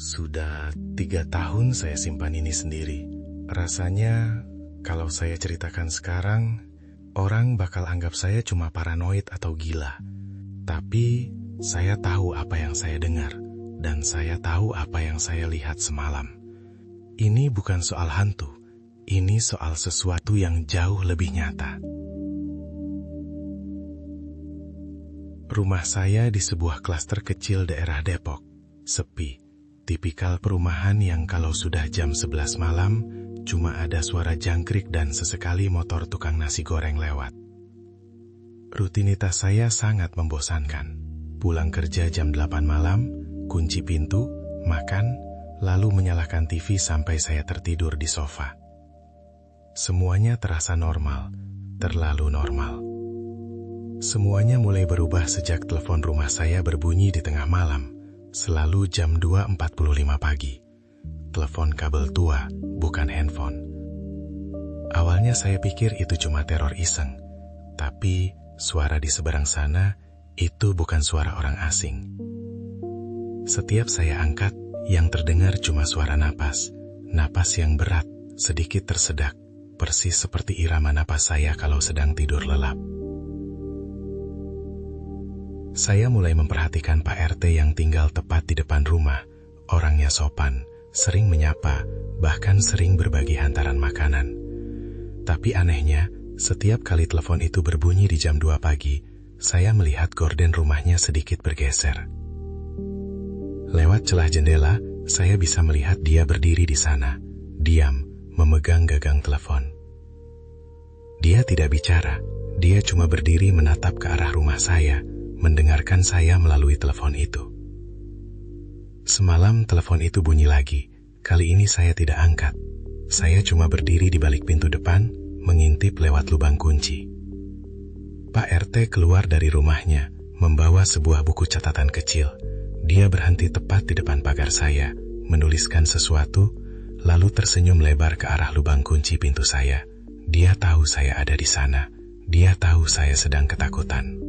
Sudah 3 tahun saya simpan ini sendiri. Rasanya kalau saya ceritakan sekarang, orang bakal anggap saya cuma paranoid atau gila. Tapi saya tahu apa yang saya dengar, dan saya tahu apa yang saya lihat semalam. Ini bukan soal hantu, ini soal sesuatu yang jauh lebih nyata. Rumah saya di sebuah klaster kecil daerah Depok, sepi. Tipikal perumahan yang kalau sudah jam 11 malam, cuma ada suara jangkrik dan sesekali motor tukang nasi goreng lewat. Rutinitas saya sangat membosankan. Pulang kerja jam 8 malam, kunci pintu, makan, lalu menyalakan TV sampai saya tertidur di sofa. Semuanya terasa normal, terlalu normal. Semuanya mulai berubah sejak telepon rumah saya berbunyi di tengah malam, selalu jam 2.45 pagi. Telepon kabel tua, bukan handphone. Awalnya saya pikir itu cuma teror iseng, tapi suara di seberang sana itu bukan suara orang asing. Setiap saya angkat, yang terdengar cuma suara napas yang berat, sedikit tersedak, persis seperti irama napas saya kalau sedang tidur lelap. Saya mulai memperhatikan Pak RT yang tinggal tepat di depan rumah. Orangnya sopan, sering menyapa, bahkan sering berbagi hantaran makanan. Tapi anehnya, setiap kali telepon itu berbunyi di jam 2 pagi, saya melihat gorden rumahnya sedikit bergeser. Lewat celah jendela, saya bisa melihat dia berdiri di sana, diam, memegang gagang telepon. Dia tidak bicara, dia cuma berdiri menatap ke arah rumah saya, mendengarkan saya melalui telepon itu. Semalam telepon itu bunyi lagi. Kali ini saya tidak angkat. Saya cuma berdiri di balik pintu depan, mengintip lewat lubang kunci. Pak RT keluar dari rumahnya, membawa sebuah buku catatan kecil. Dia berhenti tepat di depan pagar saya, menuliskan sesuatu, lalu tersenyum lebar ke arah lubang kunci pintu saya. Dia tahu saya ada di sana. Dia tahu saya sedang ketakutan.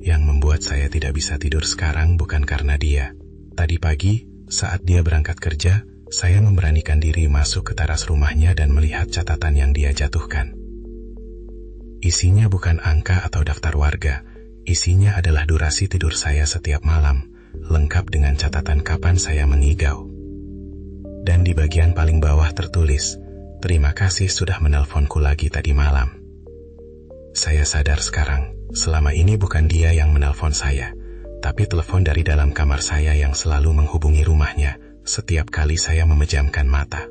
Yang membuat saya tidak bisa tidur sekarang bukan karena dia. Tadi pagi, saat dia berangkat kerja, saya memberanikan diri masuk ke teras rumahnya dan melihat catatan yang dia jatuhkan. Isinya bukan angka atau daftar warga, isinya adalah durasi tidur saya setiap malam, lengkap dengan catatan kapan saya mengigau. Dan di bagian paling bawah tertulis, "Terima kasih sudah menelponku lagi tadi malam." Saya sadar sekarang, selama ini bukan dia yang menelpon saya, tapi telepon dari dalam kamar saya yang selalu menghubungi rumahnya setiap kali saya memejamkan mata.